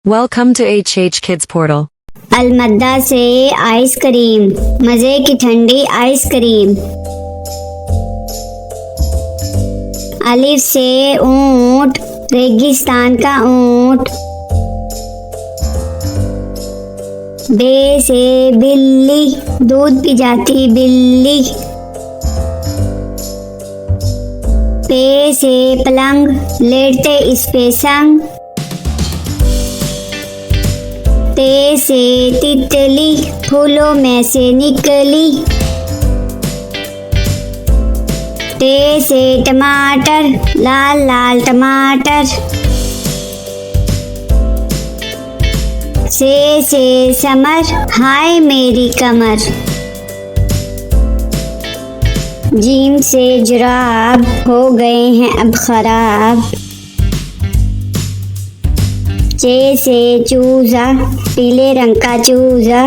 Welcome to HH Kids Portal. अलमद्दा से ice cream, मजे की ठंडी आइसक्रीम। अलिफ से ऊंट, रेगिस्तान का ऊंट। बे से बिल्ली, दूध पी जाती बिल्ली। पे से पलंग, लेटते इस पे संग। ते से तितली, फूलों में से निकली। टे से टमाटर, लाल लाल टमाटर। से समर, हाय मेरी कमर। जीम से जुराब, हो गए हैं अब खराब। चे से चूजा, पीले रंग का चूजा।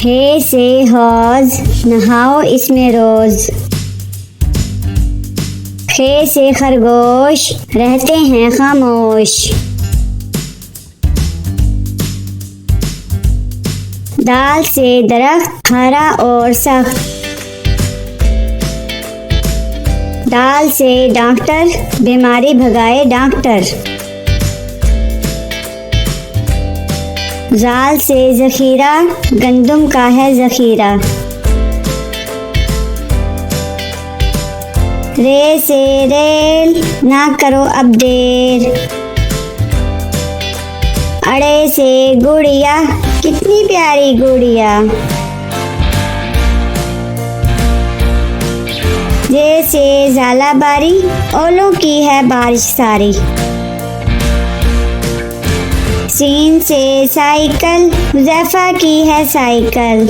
हे से हौज, नहाओ इसमें रोज। खे से खरगोश, रहते हैं खामोश। दाल से दरख्त, हरा और सख्त। दाल से डॉक्टर, बीमारी भगाए डॉक्टर। जाल से जखीरा, गंदुम का है जखीरा। रे से रेल, ना करो अब देर। अड़े से गुड़िया, कितनी प्यारी गुड़िया। जैसे झालाबारी, ओलों की है बारिश सारी। सीन से साइकिल, हुज़ैफा की है साइकिल।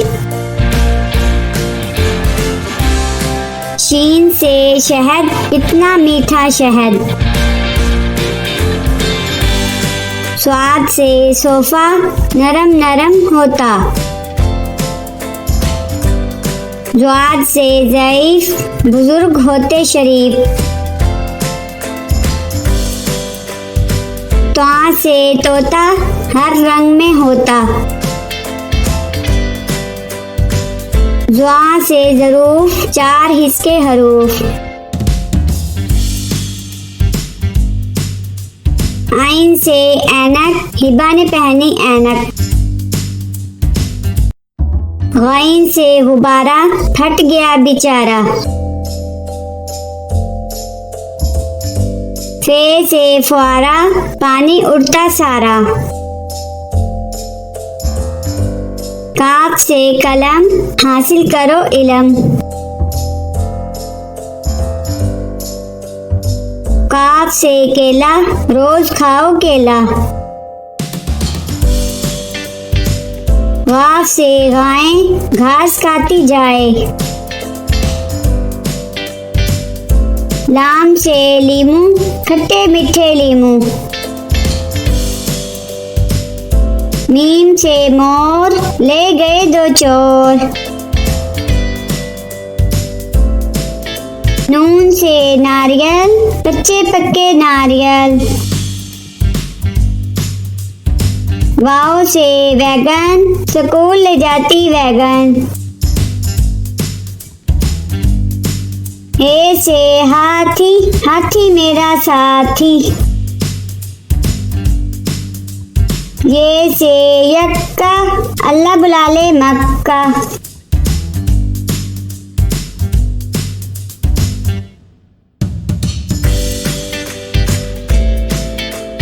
शीन से शहद, इतना मीठा शहद। स्वाद से सोफा, नरम नरम होता। ज़्वाद से ज़ईफ, बुजुर्ग होते शरीफ। त्वा से तोता, हर रंग में होता। ज़्वा से ज़रूफ, चार हिस्से हरूफ। आइन से ऐनक, हिबा ने पहनी ऐनक। गैन से गुब्बारा, फट गया बेचारा। फे से फुआरा, पानी उड़ता सारा। काफ से कलम, हासिल करो इलम। काफ से केला, रोज खाओ केला। गाफ से गाय, घास खाती जाए। लाम से लीमू, खट्टे मीठे लीमू। मीम से मोर, ले गए दो चोर। नून से नारियल, कच्चे पक्के नारियल। वाव से वैगन, स्कूल ले जाती वैगन। हे से हाथी, हाथी मेरा साथी। ये से यक्का, अल्लाह बुला ले मक्का।